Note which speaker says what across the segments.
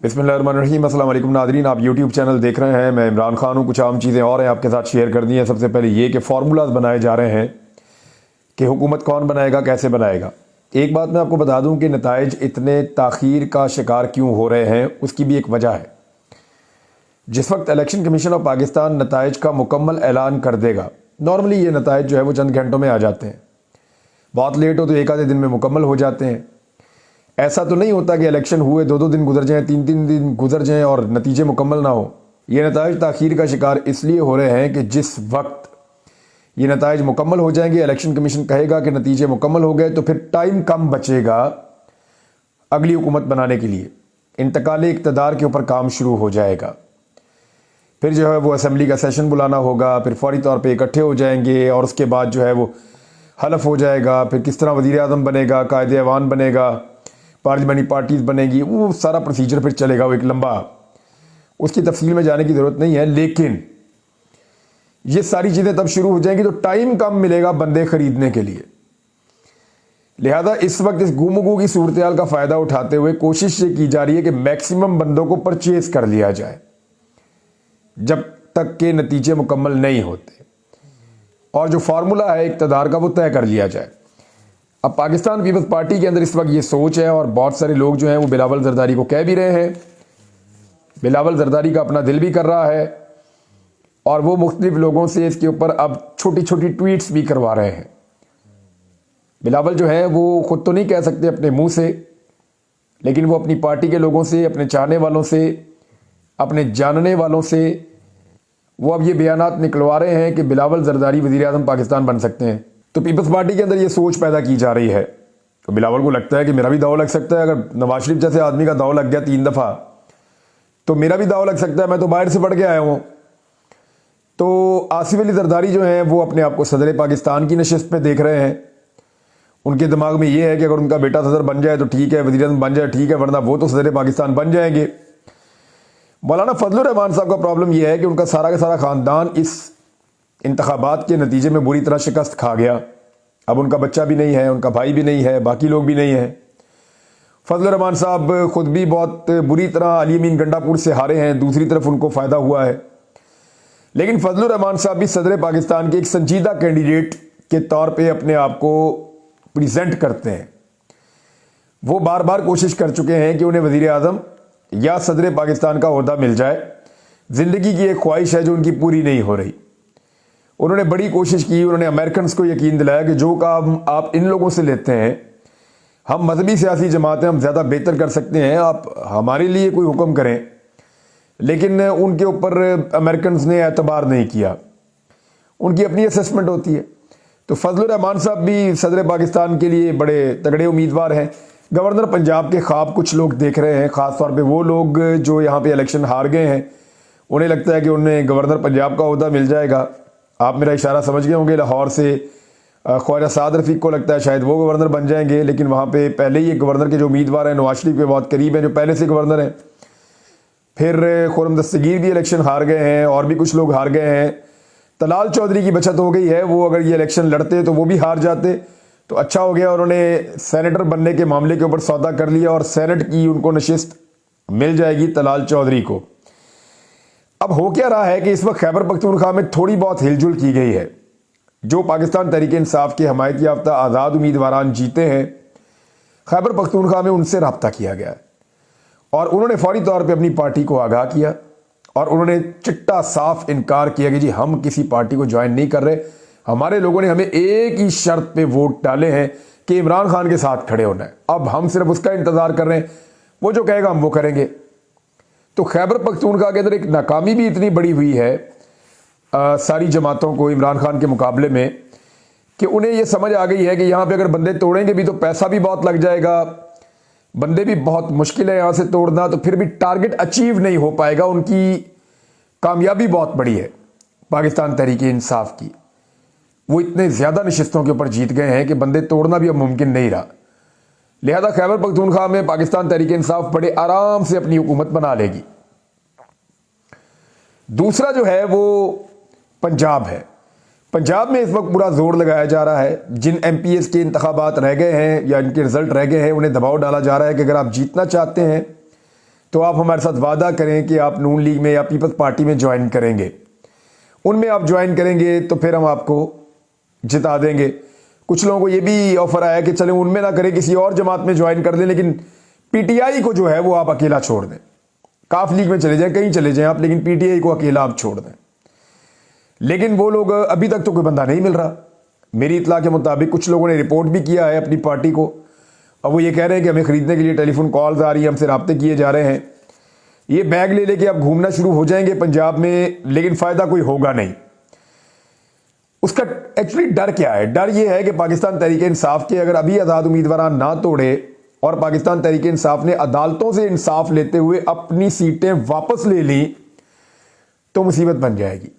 Speaker 1: बिस्मिल्लाहिर्रहमानिर्रहीम। अस्सलाम वालेकुम नादरीन, आप यूट्यूब चैनल देख रहे हैं। मैं इमरान खान हूँ। कुछ आम चीज़ें और हैं आपके साथ शेयर कर दी हैं। सबसे पहले ये कि फार्मूलाज बनाए जा रहे हैं कि हुकूमत कौन बनाएगा, कैसे बनाएगा। एक बात मैं आपको बता दूं कि नताइज इतने ताख़ीर का शिकार क्यों हो रहे हैं, उसकी भी एक वजह है। जिस वक्त इलेक्शन कमीशन ऑफ पाकिस्तान नताइज का मुकम्मल ऐलान कर देगा, नॉर्मली ये नताइज जो है वो चंद घंटों में आ जाते हैं, बहुत लेट हो तो एक आधे दिन में मुकम्मल हो जाते हैं। ऐसा तो नहीं होता कि इलेक्शन हुए 2-2 दिन गुजर जाएं, 3-3 दिन गुजर जाएं और नतीजे मुकम्मल ना हो। ये नताइज ताख़ीर का शिकार इसलिए हो रहे हैं कि जिस वक्त ये नताइज मुकम्मल हो जाएंगे, इलेक्शन कमीशन कहेगा कि नतीजे मुकम्मल हो गए, तो फिर टाइम कम बचेगा अगली हुकूमत बनाने के लिए। इंतकाल इक़्तिदार के ऊपर काम शुरू हो जाएगा। फिर जो है वो असेंबली का सेशन बुलाना होगा, फिर फौरी तौर पे इकट्ठे हो जाएंगे और उसके बाद जो है वो हलफ हो जाएगा। फिर किस तरह वज़ीर आज़म बनेगा, कायदे ऐवान बनेगा, पार्लियामेंट्री पार्टीज़ बनेगी, वो सारा प्रोसीजर फिर चलेगा। वो एक लंबा, उसकी तफसील में जाने की ज़रूरत नहीं है, लेकिन ये सारी चीज़ें तब शुरू हो जाएंगी तो टाइम कम मिलेगा बंदे ख़रीदने के लिए। लिहाजा इस वक्त इस गुमगू की सूरत हाल का फ़ायदा उठाते हुए कोशिश ये की जा रही है कि मैक्सिमम बंदों को परचेज कर लिया जाए जब तक के नतीजे मुकम्मल नहीं होते, और जो फार्मूला है इक़्तिदार का वो तय कर लिया जाए। अब पाकिस्तान पीपल्स पार्टी के अंदर इस वक्त ये सोच है, और बहुत सारे लोग जो हैं वो बिलावल जरदारी को कह भी रहे हैं। बिलावल जरदारी का अपना दिल भी कर रहा है, और वो मुख्तलिफ लोगों से इसके ऊपर अब छोटी छोटी ट्वीट्स भी करवा रहे हैं। बिलावल जो है वो खुद तो नहीं कह सकते अपने मुंह से, लेकिन वो अपनी पार्टी के लोगों से, अपने चाहने वालों से, अपने जानने वालों से वो अब ये बयानात निकलवा रहे हैं कि बिलावल जरदारी वज़ीर आज़म पाकिस्तान बन सकते हैं। तो पीपल्स पार्टी के अंदर ये सोच पैदा की जा रही है। तो बिलावल को लगता है कि मेरा भी दाव लग सकता है। अगर नवाज शरीफ जैसे आदमी का दाव लग गया 3 दफ़ा, तो मेरा भी दाव लग सकता है। मैं तो बाहर से पढ़ के आया हूँ। तो आसिफ अली जरदारी जो हैं वो अपने आप को सदर पाकिस्तान की नशिस्त पे देख रहे हैं। उनके दिमाग में ये है कि अगर उनका बेटा सदर बन जाए तो ठीक है, वज़ीर आज़म बन जाए ठीक है, वरना वो तो सदर पाकिस्तान बन जाएंगे। मौलाना फजलुर रहमान साहब का प्रॉब्लम यह है कि उनका सारा का सारा ख़ानदान इस इंतखाबात के नतीजे में बुरी तरह शिकस्त खा गया। अब उनका बच्चा भी नहीं है, उनका भाई भी नहीं है, बाकी लोग भी नहीं हैं। फजलुर रहमान साहब खुद भी बहुत बुरी तरह अली अमीन गंडापुर से हारे हैं, दूसरी तरफ उनको फ़ायदा हुआ है। लेकिन फजलुर रहमान साहब भी सदर पाकिस्तान के एक संजीदा कैंडिडेट के तौर पे अपने आप को प्रेजेंट करते हैं। वो बार बार कोशिश कर चुके हैं कि उन्हें वज़ीर आज़म या सदर पाकिस्तान का ओहदा मिल जाए। ज़िंदगी की एक ख्वाहिश है जो उनकी पूरी नहीं हो रही। उन्होंने बड़ी कोशिश की, उन्होंने अमेरिकन को यकीन दिलाया कि जो काम आप इन लोगों से लेते हैं, हम मजहबी सियासी जमातें हम ज़्यादा बेहतर कर सकते हैं, आप हमारे लिए कोई हुक्म करें। लेकिन उनके ऊपर अमेरिकन ने एतबार नहीं किया, उनकी अपनी असेसमेंट होती है। तो फजलुर रहमान साहब भी सदर पाकिस्तान के लिए बड़े तगड़े उम्मीदवार हैं। गवर्नर पंजाब के ख्वाब कुछ लोग देख रहे हैं, ख़ास तौर पे वो लोग जो यहाँ पे इलेक्शन हार गए हैं। उन्हें लगता है कि उन्हें गवर्नर पंजाब का ओहदा मिल जाएगा। आप मेरा इशारा समझ गए होंगे। लाहौर से ख्वाजा साद रफ़ीक को लगता है शायद वो गवर्नर बन जाएंगे, लेकिन वहाँ पे पहले ही एक गवर्नर के जो उम्मीदवार हैं नवाज शरीफ के बहुत करीब हैं, जो पहले से गवर्नर हैं। फिर खुर्रम दस्तगीर भी इलेक्शन हार गए हैं, और भी कुछ लोग हार गए हैं। तलाल चौधरी की बचत हो गई है, वो अगर ये इलेक्शन लड़ते तो वो भी हार जाते, तो अच्छा हो गया उन्होंने सेनेटर बनने के मामले के ऊपर सौदा कर लिया, और सेनेट की उनको नशिस्त मिल जाएगी तलाल चौधरी को। अब हो क्या रहा है कि इस वक्त खैबर पख्तूनख्वा में थोड़ी बहुत हिलजुल की गई है। जो पाकिस्तान तहरीक इंसाफ के हमायत याफ्ता आज़ाद उम्मीदवारान जीते हैं, खैबर पख्तूनख्वा में उनसे रब्ता किया गया है, और उन्होंने फौरी तौर पे अपनी पार्टी को आगाह किया, और उन्होंने चिट्टा साफ इनकार किया कि जी हम किसी पार्टी को ज्वाइन नहीं कर रहे। हमारे लोगों ने हमें एक ही शर्त पे वोट डाले हैं कि इमरान खान के साथ खड़े होना है। अब हम सिर्फ उसका इंतज़ार कर रहे हैं, वो जो कहेगा हम वो करेंगे। तो खैबर पख्तूनख्वा के अंदर एक नाकामी भी इतनी बड़ी हुई है सारी जमातों को इमरान खान के मुकाबले में, कि उन्हें ये समझ आ गई है कि यहाँ पे अगर बंदे तोड़ेंगे भी तो पैसा भी बहुत लग जाएगा, बंदे भी बहुत मुश्किल है यहाँ से तोड़ना, तो फिर भी टारगेट अचीव नहीं हो पाएगा। उनकी कामयाबी बहुत बड़ी है पाकिस्तान तहरीक इंसाफ की। वो इतने ज़्यादा नशिस्तों के ऊपर जीत गए हैं कि बंदे तोड़ना भी अब मुमकिन नहीं रहा। लिहाजा खैबर पख्तूनख्वा में पाकिस्तान तहरीक इंसाफ बड़े आराम से अपनी हुकूमत बना लेगी। दूसरा जो है वो पंजाब है। पंजाब में इस वक्त पूरा जोर लगाया जा रहा है। जिन MPs के इंतखाबात रह गए हैं या इनके रिजल्ट रह गए हैं, उन्हें दबाव डाला जा रहा है कि अगर आप जीतना चाहते हैं तो आप हमारे साथ वादा करें कि आप नून लीग में या पीपल्स पार्टी में ज्वाइन करेंगे। उनमें आप ज्वाइन करेंगे तो फिर हम आपको जिता देंगे। कुछ लोगों को ये भी ऑफर आया कि चले उनमें ना करें, किसी और जमात में ज्वाइन कर दें, लेकिन पीटीआई को जो है वो आप अकेला छोड़ दें। काफ लीग में चले जाएं, कहीं चले जाएं आप, लेकिन पीटीआई को अकेला आप छोड़ दें। लेकिन वो लोग, अभी तक तो कोई बंदा नहीं मिल रहा। मेरी इत्तला के मुताबिक कुछ लोगों ने रिपोर्ट भी किया है अपनी पार्टी को। अब वो ये कह रहे हैं कि हमें खरीदने के लिए टेलीफोन कॉल्स आ रही है, हमसे राब्ते किए जा रहे हैं। ये बैग ले लेके आप घूमना शुरू हो जाएंगे पंजाब में, लेकिन फायदा कोई होगा नहीं। उसका एक्चुअली डर क्या है? डर ये है कि पाकिस्तान तहरीक इंसाफ के अगर अभी आज़ाद उम्मीदवार ना तोड़े और पाकिस्तान तहरीक इंसाफ ने अदालतों से इंसाफ लेते हुए अपनी सीटें वापस ले ली तो मुसीबत बन जाएगी।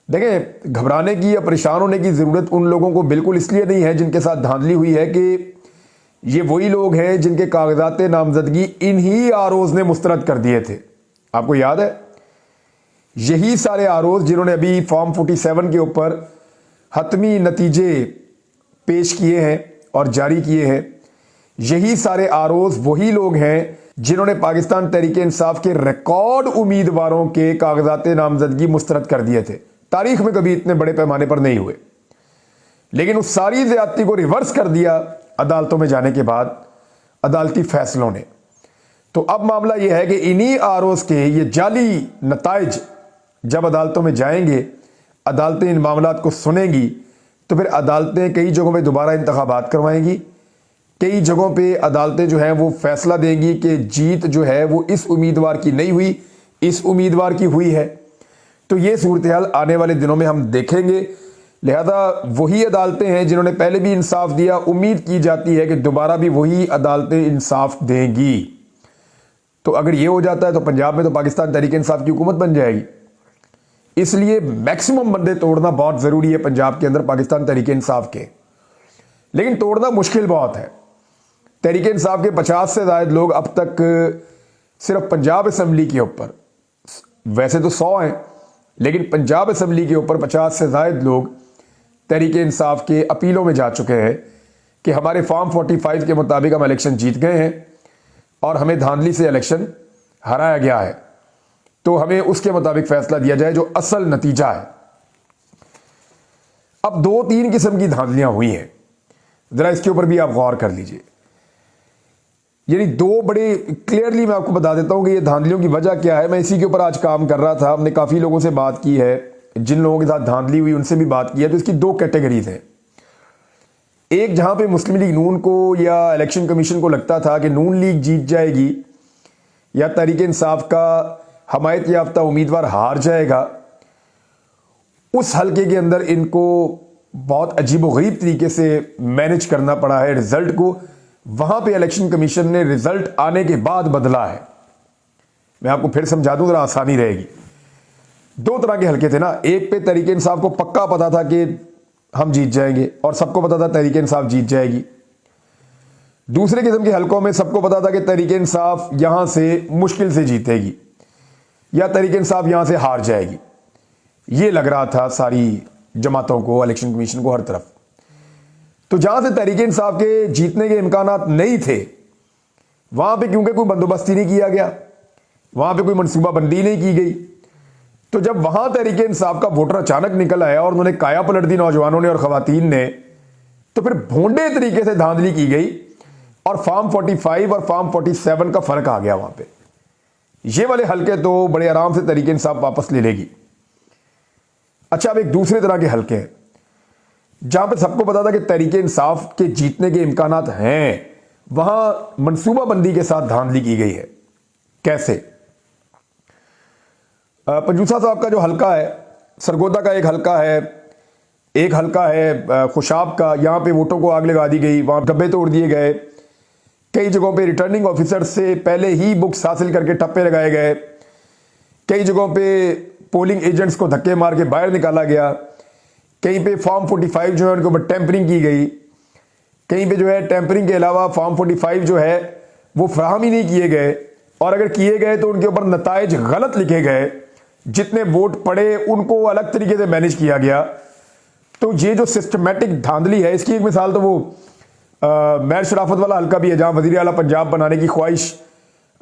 Speaker 1: देखें, घबराने की या परेशान होने की ज़रूरत उन लोगों को बिल्कुल इसलिए नहीं है जिनके साथ धांधली हुई है कि ये वही लोग हैं जिनके कागजात नामजदगी इन्हीं आरोज ने मुस्तरद कर दिए थे। आपको याद है, यही सारे आरोज जिन्होंने अभी फॉर्म 47 के ऊपर हतमी नतीजे पेश किए हैं और जारी किए हैं, यही सारे आरोज वही लोग हैं जिन्होंने पाकिस्तान तहरीक इंसाफ के रिकॉर्ड उम्मीदवारों के कागजात नामजदगी मुस्तरद कर दिए थे। तारीख में कभी इतने बड़े पैमाने पर नहीं हुए, लेकिन उस सारी ज्यादती को रिवर्स कर दिया अदालतों में जाने के बाद अदालती फैसलों ने। तो अब मामला यह है कि इन्हीं आरोज के ये जाली नताइज जब अदालतों में जाएंगे, अदालतें इन मामलात को सुनेंगी, तो फिर अदालतें कई जगहों पे दोबारा इंतखाबात करवाएंगी। कई जगहों पे अदालतें जो हैं वो फैसला देंगी कि जीत जो है वो इस उम्मीदवार की नहीं हुई, इस उम्मीदवार की हुई है। तो ये सूरत हाल आने वाले दिनों में हम देखेंगे। लिहाजा वही अदालतें हैं जिन्होंने पहले भी इंसाफ दिया, उम्मीद की जाती है कि दोबारा भी वही अदालतें इंसाफ देंगी। तो अगर ये हो जाता है तो पंजाब में तो पाकिस्तान तहरीक इंसाफ की हुकूमत बन जाएगी। इसलिए मैक्सिमम बंदे तोड़ना बहुत ज़रूरी है पंजाब के अंदर पाकिस्तान तहरीक इंसाफ के, लेकिन तोड़ना मुश्किल बहुत है। तहरीक इंसाफ के 50 से ज़ायद लोग अब तक सिर्फ पंजाब असम्बली के ऊपर, वैसे तो 100 हैं, लेकिन पंजाब असम्बली के ऊपर 50 से ज़ायद लोग तहरीक इंसाफ के अपीलों में जा चुके हैं कि हमारे फॉर्म 45 के मुताबिक हम इलेक्शन जीत गए हैं और हमें धांधली से इलेक्शन हराया गया है, तो हमें उसके मुताबिक फैसला दिया जाए जो असल नतीजा है। अब 2-3 किस्म की धांधलियां हुई हैं, जरा इसके ऊपर भी आप गौर कर लीजिए। यानी 2 बड़े क्लियरली मैं आपको बता देता हूं कि ये धांधलियों की वजह क्या है। मैं इसी के ऊपर आज काम कर रहा था, हमने काफ़ी लोगों से बात की है, जिन लोगों के साथ धांधली हुई उनसे भी बात की है। तो इसकी 2 कैटेगरीज हैं। एक, जहां पे मुस्लिम लीग नून को या इलेक्शन कमीशन को लगता था कि नून लीग जीत जाएगी या तहरीक इंसाफ का हमायत याफ्ता उम्मीदवार हार जाएगा, उस हलके के अंदर इनको बहुत अजीबोगरीब तरीके से मैनेज करना पड़ा है रिजल्ट को। वहां पे इलेक्शन कमीशन ने रिजल्ट आने के बाद बदला है। मैं आपको फिर समझा दूं, जरा आसानी रहेगी। 2 तरह के हलके थे ना, एक पे तहरीक इंसाफ को पक्का पता था कि हम जीत जाएंगे और सबको पता था तहरीक इंसाफ जीत जाएगी। दूसरे किस्म के हलकों में सबको पता था कि तहरीक इंसाफ यहां से मुश्किल से जीतेगी या तहरीक इंसाफ यहां से हार जाएगी। ये लग रहा था सारी जमातों को, इलेक्शन कमीशन को, हर तरफ। तो जहां से तहरीक इंसाफ के जीतने के इम्कानात नहीं थे, वहां पे क्योंकि कोई बंदोबस्त नहीं किया गया, वहां पे कोई मनसूबाबंदी नहीं की गई, तो जब वहां तहरीक इंसाफ का वोटर अचानक निकल आया और उन्होंने काया पलट दी नौजवानों ने और खवातीन ने, तो फिर भोंडे तरीके से धांधली की गई और फॉर्म 45 और फॉर्म 47 का फर्क आ गया वहां पे। ये वाले हलके तो बड़े आराम से तहरीक इंसाफ वापस ले लेगी। अच्छा, अब एक दूसरे तरह के हलके हैं जहां पे सबको पता था कि तहरीक इंसाफ के जीतने के इम्कानात हैं, वहां मनसूबाबंदी के साथ धांधली की गई है। कैसे? पंजूसा साहब का जो हलका है, सरगोदा का एक हलका है खुशाब का, यहां पे वोटों को आग लगा दी गई, वहां डब्बे तोड़ दिए गए। कई जगहों पे रिटर्निंग ऑफिसर से पहले ही बुक्स हासिल करके ठप्पे लगाए गए। कई जगहों पे पोलिंग एजेंट्स को धक्के मार के बाहर निकाला गया। कहीं पे फॉर्म 45 जो है उनके ऊपर टेम्परिंग की गई। कहीं पे जो है टेम्परिंग के अलावा फॉर्म 45 जो है वो फराहम ही नहीं किए गए, और अगर किए गए तो उनके ऊपर नताइज गलत लिखे गए। जितने वोट पड़े उनको अलग तरीके से मैनेज किया गया। तो ये जो सिस्टमेटिक धांधली है, इसकी एक मिसाल तो वो महर शराफत वाला हल्का भी है, जहां वजीर आला पंजाब बनाने की ख्वाहिश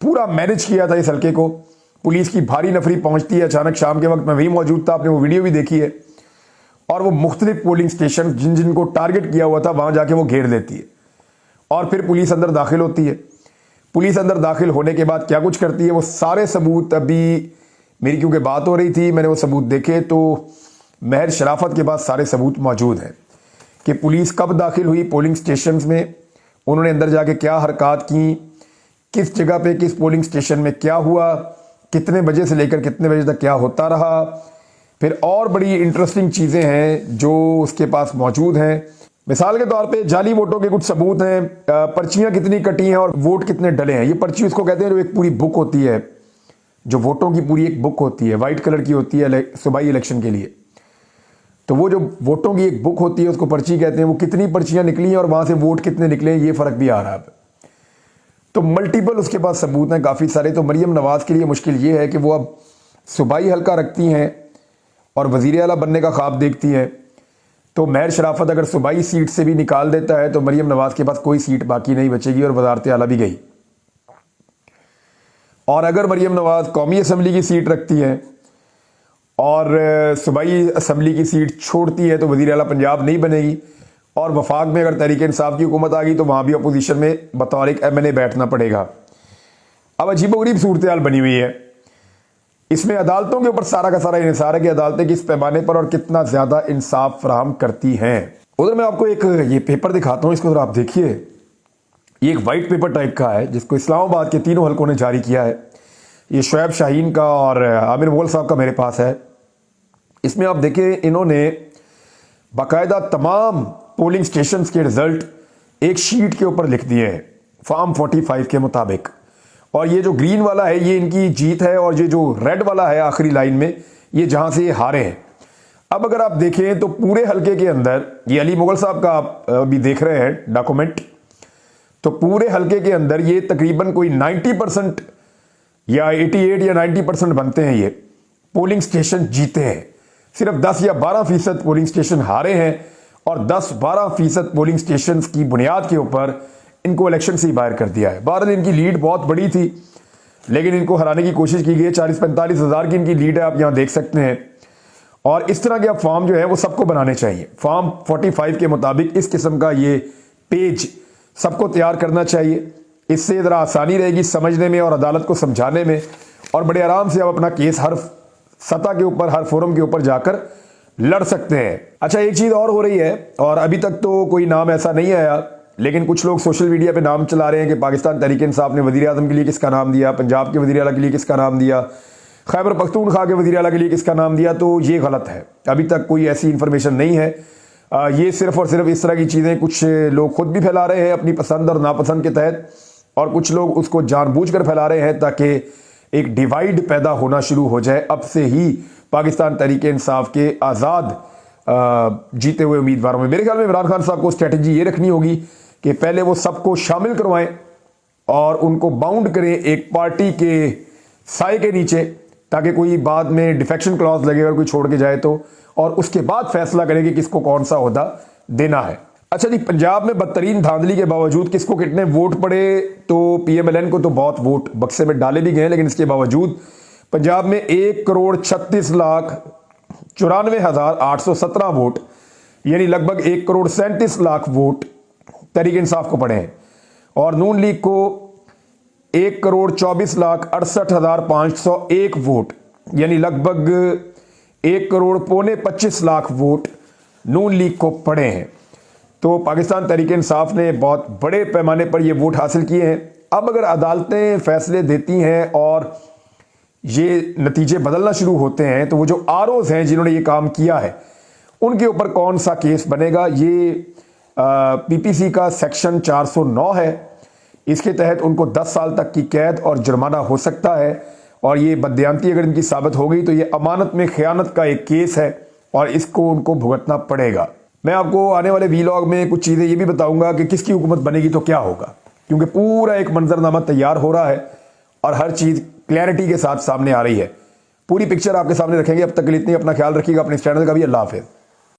Speaker 1: पूरा मैनेज किया था इस हल्के को। पुलिस की भारी नफरी पहुंचती है अचानक शाम के वक्त, मैं वहीं मौजूद था, आपने वो वीडियो भी देखी है। और वो मुख्तलिफ पोलिंग स्टेशन जिनको टारगेट किया हुआ था वहां जाके वो घेर देती है और फिर पुलिस अंदर दाखिल होती है। पुलिस अंदर दाखिल होने के बाद क्या कुछ करती है वो सारे सबूत, अभी मेरी क्योंकि बात हो रही थी मैंने वो सबूत देखे तो महर शराफत के पास सारे सबूत मौजूद हैं कि पुलिस कब दाखिल हुई पोलिंग स्टेशन में, उन्होंने अंदर जाके क्या हरकत की, किस जगह पे किस पोलिंग स्टेशन में क्या हुआ, कितने बजे से लेकर कितने बजे तक क्या होता रहा। फिर और बड़ी इंटरेस्टिंग चीज़ें हैं जो उसके पास मौजूद हैं। मिसाल के तौर पे जाली वोटों के कुछ सबूत हैं, पर्चियां कितनी कटी हैं और वोट कितने डले हैं। ये पर्ची उसको कहते हैं जो एक पूरी बुक होती है, जो वोटों की पूरी एक बुक होती है, वाइट कलर की होती है सूबाई इलेक्शन के लिए। तो वो जो वोटों की एक बुक होती है उसको पर्ची कहते हैं। वो कितनी पर्चियां निकली हैं और वहां से वोट कितने निकले ये फर्क भी आ रहा है। तो मल्टीपल उसके पास सबूत हैं काफ़ी सारे। तो मरियम नवाज के लिए मुश्किल ये है कि वो अब सूबाई हल्का रखती हैं और वज़ीर आला बनने का ख्वाब देखती हैं। तो महर शराफत अगर सूबाई सीट से भी निकाल देता है तो मरियम नवाज के पास कोई सीट बाकी नहीं बचेगी और वज़ारत आला भी गई। और अगर मरियम नवाज कौमी असम्बली की सीट रखती है और सूबाई असम्बली की सीट छोड़ती है तो वज़ीर आला पंजाब नहीं बनेगी। और वफाक में अगर तहरीक इंसाफ की हुकूमत आ गई तो वहाँ भी अपोजिशन में बतौर एक MNA बैठना पड़ेगा। अब अजीबोगरीब सूरत हाल बनी हुई है। इसमें अदालतों के ऊपर सारा का सारा इंसार है कि अदालतें किस पैमाने पर और कितना ज़्यादा इंसाफ फराहम करती हैं। उधर मैं आपको एक ये पेपर दिखाता हूँ, इसको आप देखिए। ये एक वाइट पेपर टाइप का है जिसको इस्लामाबाद के तीनों हल्कों ने जारी किया है। ये शुएब शाहीन का और आमिर मुगल साहब का मेरे पास है। इसमें आप देखें इन्होंने बाकायदा तमाम पोलिंग स्टेशंस के रिजल्ट एक शीट के ऊपर लिख दिए हैं फॉर्म 45 के मुताबिक। और ये जो ग्रीन वाला है ये इनकी जीत है और ये जो रेड वाला है आखिरी लाइन में ये जहां से ये हारे हैं। अब अगर आप देखें तो पूरे हल्के के अंदर ये अली मुगल साहब का आप अभी देख रहे हैं डॉक्यूमेंट, तो पूरे हल्के के अंदर ये तकरीबन कोई 90% या 88 या 90% बनते हैं। ये पोलिंग स्टेशन जीते हैं, सिर्फ 10 या 12% पोलिंग स्टेशन हारे हैं और 10-12% पोलिंग स्टेशन की बुनियाद के ऊपर इनको इलेक्शन से ही बाहर कर दिया है। भारत इनकी लीड बहुत बड़ी थी लेकिन इनको हराने की कोशिश की गई है। 40-45 हज़ार की इनकी लीड है, आप यहाँ देख सकते हैं। और इस तरह के अब फॉर्म जो है वो सबको बनाने चाहिए। फॉर्म 45 के मुताबिक इस किस्म का ये पेज सबको तैयार करना चाहिए। इससे ज़रा आसानी रहेगी समझने में और अदालत को समझाने में, और बड़े आराम से आप अपना केस हर सतह के ऊपर हर फोरम के ऊपर जाकर लड़ सकते हैं। अच्छा, एक चीज़ और हो रही है और अभी तक तो कोई नाम ऐसा नहीं आया लेकिन कुछ लोग सोशल मीडिया पे नाम चला रहे हैं कि पाकिस्तान तहरीक इंसाफ ने वज़ीर आज़म के लिए किसका नाम दिया, पंजाब के वज़ीर आला के लिए किसका नाम दिया, खैबर पख्तूनख्वा के वज़ीर आला के लिए किसका नाम दिया। तो ये गलत है, अभी तक कोई ऐसी इन्फॉर्मेशन नहीं है। ये सिर्फ और सिर्फ इस तरह की चीज़ें कुछ लोग खुद भी फैला रहे हैं अपनी पसंद और नापसंद के तहत, और कुछ लोग उसको जानबूझकर फैला रहे हैं ताकि एक डिवाइड पैदा होना शुरू हो जाए। अब से ही पाकिस्तान तहरीक इंसाफ के आज़ाद जीते हुए उम्मीदवारों में मेरे ख्याल में इमरान खान साहब को स्ट्रेटजी ये रखनी होगी कि पहले वो सबको शामिल करवाएं और उनको बाउंड करें एक पार्टी के साए के नीचे, ताकि कोई बाद में डिफेक्शन क्लॉज लगे अगर कोई छोड़ के जाए तो, और उसके बाद फैसला करें कि किसको कौन सा ओहदा देना है। अच्छा जी, पंजाब में बदतरीन धांधली के बावजूद किसको कितने वोट पड़े, तो PMLN को तो बहुत वोट बक्से में डाले भी गए, लेकिन इसके बावजूद पंजाब में 1,36,94,817 वोट यानी लगभग 1,37,00,000 वोट तहरीक इंसाफ को पड़े हैं, और नून लीग को 1,24,68,501 वोट यानी लगभग 1,25,00,000 वोट नून लीग को पड़े हैं। तो पाकिस्तान तहरीक इंसाफ ने बहुत बड़े पैमाने पर ये वोट हासिल किए हैं। अब अगर अदालतें फैसले देती हैं और ये नतीजे बदलना शुरू होते हैं तो वो जो ROs हैं जिन्होंने ये काम किया है उनके ऊपर कौन सा केस बनेगा। ये PPC का सेक्शन 409 है, इसके तहत उनको 10 साल तक की कैद और जुर्माना हो सकता है, और ये बददियानती अगर इनकी साबित हो गई तो ये अमानत में खयानत का एक केस है और इसको उनको भुगतना पड़ेगा। मैं आपको आने वाले वीलॉग में कुछ चीज़ें ये भी बताऊंगा कि किसकी हुकूमत बनेगी तो क्या होगा, क्योंकि पूरा एक मंजरनामा तैयार हो रहा है और हर चीज़ क्लैरिटी के साथ सामने आ रही है। पूरी पिक्चर आपके सामने रखेंगे। अब तक के लिए इतनी, अपना ख्याल रखिएगा, अपने इस चैनल का भी। अल्लाह हाफिज़।